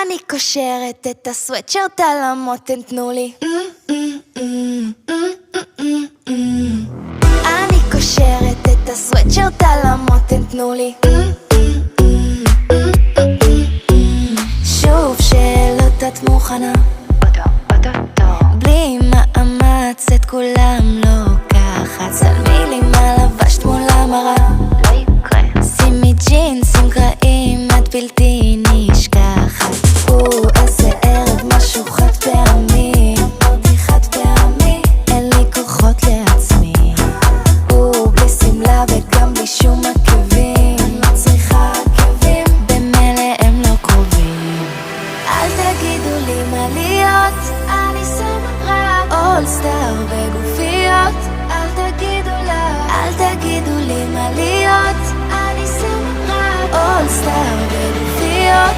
אני קושרת את הסוואטשרט על המותן, תנו לי. אני קושרת את הסוואטשרט על המותן, תנו לי. שוב שאלות, את מוכנה? בלי מאמץ את כולם לא ככה. צלמי לי מה לבשת מול המראה, לא יקרה. שימי ג'ינסים קרעים, את בלתי נשכחת. איזה ערב, משהו חד פעמי, אמרתי חד פעמי, אין לי כוחות לעצמי. בלי סמלה וגם בלי שום עקבים, אני לא צריכה עקבים, במילא הם לא קרובים. אל תגידו לי מה להיות, אני שמה רק אולסטאר וגופיות. אל תגידו לה, אל תגידו לי מה להיות, אני שמה רק אולסטאר וגופיות.